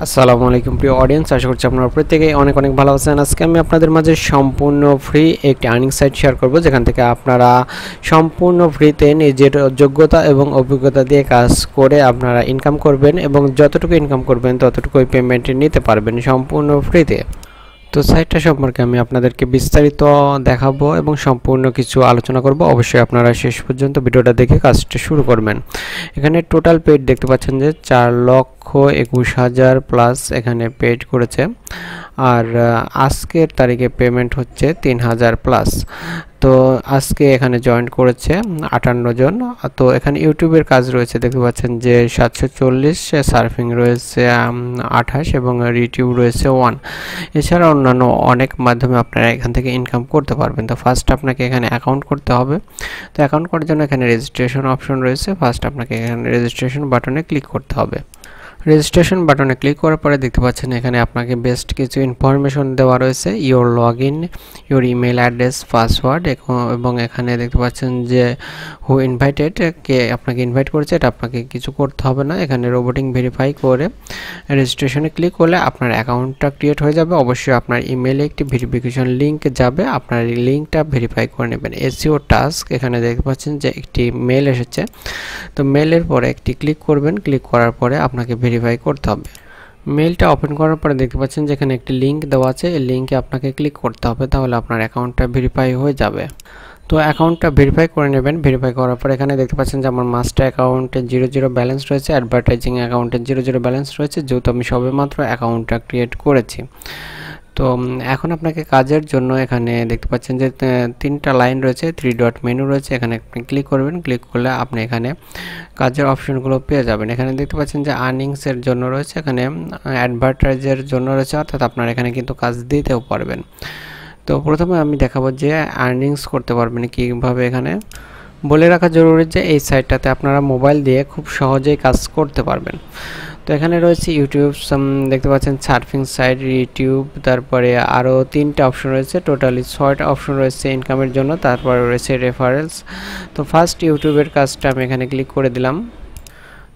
আসসালামু আলাইকুম প্রিয় অডিয়েন্স, আশা করছি আপনারা প্রত্যেকেই অনেক অনেক ভালো আছেন। আজকে আমি আপনাদের মাঝে সম্পূর্ণ ফ্রি একটি আর্নিং সাইট শেয়ার করব, যেখান থেকে আপনারা সম্পূর্ণ ফ্রিতে নিজের যোগ্যতা এবং অভিজ্ঞতা দিয়ে কাজ করে আপনারা ইনকাম করবেন এবং যতটুকু ইনকাম করবেন ততটুকুই পেমেন্ট নিতে পারবেন সম্পূর্ণ ফ্রিতে। তো সাইটটা সম্পর্কে আমি আপনাদেরকে বিস্তারিত দেখাবো এবং সম্পূর্ণ কিছু আলোচনা করব। অবশ্যই আপনারা শেষ পর্যন্ত ভিডিওটা দেখে কাজটা শুরু করবেন। এখানে টোটাল পেড দেখতে পাচ্ছেন যে 4,21,000 প্লাস এখানে পেড করেছে, আর আজকের তারিখে পেমেন্ট হচ্ছে 3,000 প্লাস। তো আজকে এখানে জয়েন করেছে 58 জন। তো এখানে ইউটিউবের কাজ রয়েছে দেখতে পাচ্ছেন যে 740, সার্ফিং রয়েছে 28 এবং রিটিউব রয়েছে 1। এছাড়া অন্যান্য অনেক মাধ্যমে আপনারা এখান থেকে ইনকাম করতে পারবেন। তো ফার্স্ট আপনাকে এখানে অ্যাকাউন্ট করতে হবে। তো অ্যাকাউন্ট করার জন্য এখানে রেজিস্ট্রেশন অপশন রয়েছে। ফার্স্ট আপনাকে এখানে রেজিস্ট্রেশন বাটনে ক্লিক করতে হবে। রেজিস্ট্রেশন বাটনে ক্লিক করার পরে দেখতে পাচ্ছেন এখানে আপনাকে বেস্ট কিছু ইনফরমেশন দেওয়া রয়েছে, your log in, your email address, password, এবং এখানে দেখতে পাচ্ছেন যে হু ইনভাইটেড, কে আপনাকে ইনভাইট করেছে, এটা আপনাকে কিছু করতে হবে না। এখানে রোবোটিং ভেরিফাই করে রেজিস্ট্রেশনে ক্লিক করলে আপনার অ্যাকাউন্টটা ক্রিয়েট হয়ে যাবে। অবশ্যই আপনার ইমেলে একটি ভেরিফিকেশন লিঙ্ক যাবে, আপনার এই লিঙ্কটা ভেরিফাই করে নেবেন। এসইও টাস্ক, এখানে দেখতে পাচ্ছেন যে একটি মেল এসেছে। তো মেলের পরে একটি ক্লিক করবেন, ক্লিক করার পরে আপনাকে ভেরিফাই করতে হবে। মেলটা ওপেন করার পরে দেখতে পাচ্ছেন যে এখানে একটি লিঙ্ক দেওয়া আছে, এই লিঙ্কে আপনাকে ক্লিক করতে হবে, তাহলে আপনার অ্যাকাউন্টটা ভেরিফাই হয়ে যাবে। তো অ্যাকাউন্টটা ভেরিফাই করে নেবেন। ভেরিফাই করার পর এখানে দেখতে পাচ্ছেন যে আমার মাস্টার অ্যাকাউন্টে 0 ব্যালেন্স রয়েছে, অ্যাডভার্টাইজিং অ্যাকাউন্টে 0 ব্যালেন্স রয়েছে, যেহেতু আমি সবেমাত্র অ্যাকাউন্টটা ক্রিয়েট করেছি। তো এখন আপনাকে কাজের জন্য এখানে দেখতে পাচ্ছেন যে 3টা লাইন রয়েছে, 3 ডট মেনু রয়েছে, এখানে আপনি ক্লিক করবেন। ক্লিক করলে আপনি এখানে কাজের অপশনগুলো পেয়ে যাবেন। এখানে দেখতে পাচ্ছেন যে আর্নিংসের জন্য রয়েছে, এখানে অ্যাডভার্টাইজের জন্য রয়েছে, অর্থাৎ আপনারা এখানে কিন্তু কাজ দিতেও পারবেন। তো প্রথমে আমি দেখাবো যে আর্নিংস করতে পারবেন কীভাবে। এখানে বলে রাখা জরুরি যে এই সাইটটাতে আপনারা মোবাইল দিয়ে খুব সহজেই কাজ করতে পারবেন। তো এখানে রয়েছে ইউটিউব, দেখতে পাচ্ছেন সার্ফিং সাইট, ইউটিউব, তারপরে আরও 3টা অপশন রয়েছে, টোটালি 6টা অপশন রয়েছে ইনকামের জন্য। তারপরে রয়েছে রেফারেলস। তো ফার্স্ট ইউটিউবের কাজটা আমি এখানে ক্লিক করে দিলাম।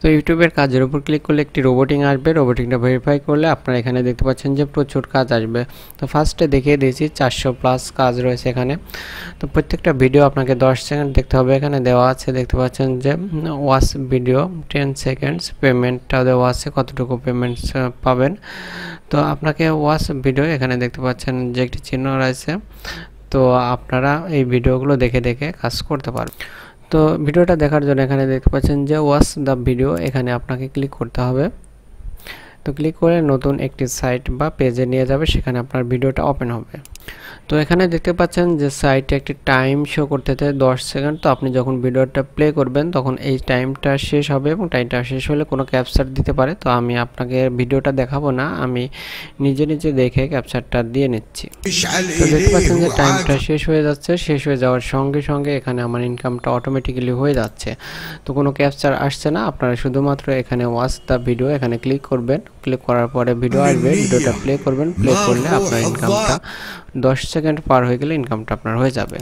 তো ইউটিউবের কাজের উপর ক্লিক করলে একটি রোবোটিং আসবে, রোবোটিংটা ভেরিফাই করলে আপনারা এখানে দেখতে পাচ্ছেন যে প্রচুর কাজ আসবে। তো ফার্স্টে দেখিয়ে দিয়েছি 400 প্লাস কাজ রয়েছে এখানে। তো প্রত্যেকটা ভিডিও আপনাকে 10 সেকেন্ড দেখতে হবে, এখানে দেওয়া আছে দেখতে পাচ্ছেন যে ওয়াচ ভিডিও 10 সেকেন্ডস, পেমেন্টটা দেওয়া আছে কতটুকু পেমেন্ট পাবেন। তো আপনাকে ওয়াচ ভিডিও এখানে দেখতে পাচ্ছেন যে একটি চিহ্ন রয়েছে, তো আপনারা এই ভিডিওগুলো দেখে দেখে কাজ করতে পারবেন। তো ভিডিওটা দেখার জন্য এখানে দেখতে পাচ্ছেন যে ওয়াচ দ্য ভিডিও, এখানে আপনাকে ক্লিক করতে হবে। তো ক্লিক করে নতুন একটি সাইট বা পেজে নিয়ে যাবে, সেখানে আপনার ভিডিওটা ওপেন হবে। তো এখানে দেখতে পাচ্ছেন যে সাইটে একটি টাইম শো করতেছে 10 সেকেন্ড। তো আপনি যখন ভিডিওটা প্লে করবেন তখন এই টাইমটা শেষ হবে, এবং টাইমটা শেষ হলে কোনো ক্যাপচার দিতে পারে। তো আমি আপনাকে ভিডিওটা দেখাবো না, আমি নিজে নিজে দেখে ক্যাপচারটা দিয়ে নিচ্ছি। তো দেখতে পাচ্ছেন যে টাইমটা শেষ হয়ে যাচ্ছে, শেষ হয়ে যাওয়ার সঙ্গে সঙ্গে এখানে আমার ইনকামটা অটোমেটিক্যালি হয়ে যাচ্ছে। তো কোনো ক্যাপচার আসছে না, আপনারা শুধুমাত্র এখানে ওয়াচ দ্য ভিডিও এখানে ক্লিক করবেন। ক্লিক করার পরে ভিডিও আসবে, ভিডিওটা প্লে করবেন। প্লে করলে আপনার ইনকামটা 10 সেকেন্ড পার হয়ে গেলে ইনকামটা আপনার হয়ে যাবে।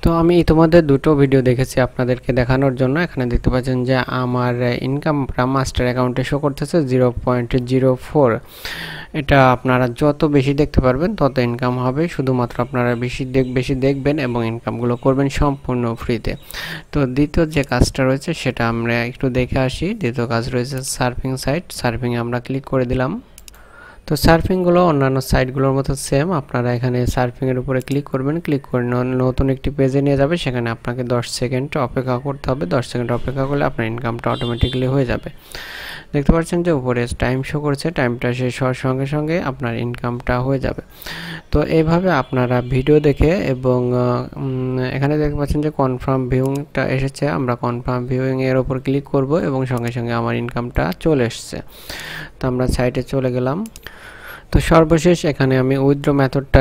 তো আমি ইতিমধ্যে 2টো ভিডিও দেখেছি আপনাদেরকে দেখানোর জন্য। এখানে দেখতে পাচ্ছেন যে আমার ইনকামটা মাস্টার অ্যাকাউন্টে শো করতেছে 0.04। এটা আপনারা যত বেশি দেখতে পারবেন তত ইনকাম হবে, শুধুমাত্র আপনারা বেশি দেখবেন এবং ইনকামগুলো করবেন সম্পূর্ণ ফ্রিতে। তো দ্বিতীয় যে কাজটা রয়েছে সেটা আমরা একটু দেখে আসি। দ্বিতীয় কাজ রয়েছে সার্ফিং সাইট, সার্ফিংয়ে আমরা ক্লিক করে দিলাম। তো সার্ফিংগুলো অন্যান্য সাইটগুলোর মতো সেম, আপনারা এখানে সার্ফিংয়ের উপরে ক্লিক করবেন। ক্লিক করে নতুন একটি পেজে নিয়ে যাবে, সেখানে আপনাকে 10 সেকেন্ড অপেক্ষা করতে হবে। 10 সেকেন্ড অপেক্ষা করলে আপনার ইনকামটা অটোমেটিক্যালি হয়ে যাবে। দেখতে পাচ্ছেন যে উপরে টাইম শো করছে, টাইমটা শেষ হওয়ার সঙ্গে সঙ্গে আপনার ইনকামটা হয়ে যাবে। তো এইভাবে আপনারা ভিডিও দেখে, এবং এখানে দেখতে পাচ্ছেন যে কনফার্ম ভিউইংটা এসেছে, আমরা কনফার্ম ভিউইংয়ের ওপর ক্লিক করব এবং সঙ্গে সঙ্গে আমার ইনকামটা চলে এসছে। তো আমরা সাইটে চলে গেলাম। তো সর্বশেষ এখানে আমি উইথড্র মেথডটা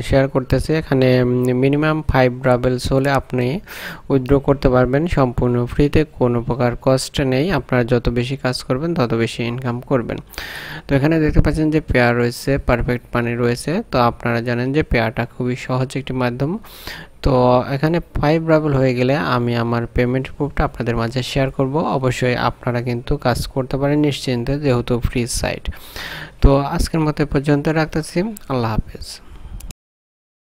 শেয়ার করতেছি। এখানে মিনিমাম 5 রাবেলস হলে আপনি উইথড্র করতে পারবেন সম্পূর্ণ ফ্রিতে, কোনো প্রকার কস্ট নেই। আপনারা যত বেশি কাজ করবেন তত বেশি ইনকাম করবেন। তো এখানে দেখতে পাচ্ছেন যে পেয়ার রয়েছে, পারফেক্ট মানি রয়েছে। তো আপনারা জানেন যে পেয়ারটা খুবই সহজ একটি মাধ্যম। তো এখানে 5 রাবেল হয়ে গেলে আমি আমার পেমেন্ট প্রুফটা আপনাদের মাঝে শেয়ার করব। অবশ্যই আপনারা কিন্তু কাজ করতে পারেন নিশ্চিন্তে, যেহেতু ফ্রি সাইট। তো আজকের মতো পর্যন্ত রাখতেছি। আল্লাহ হাফেজ।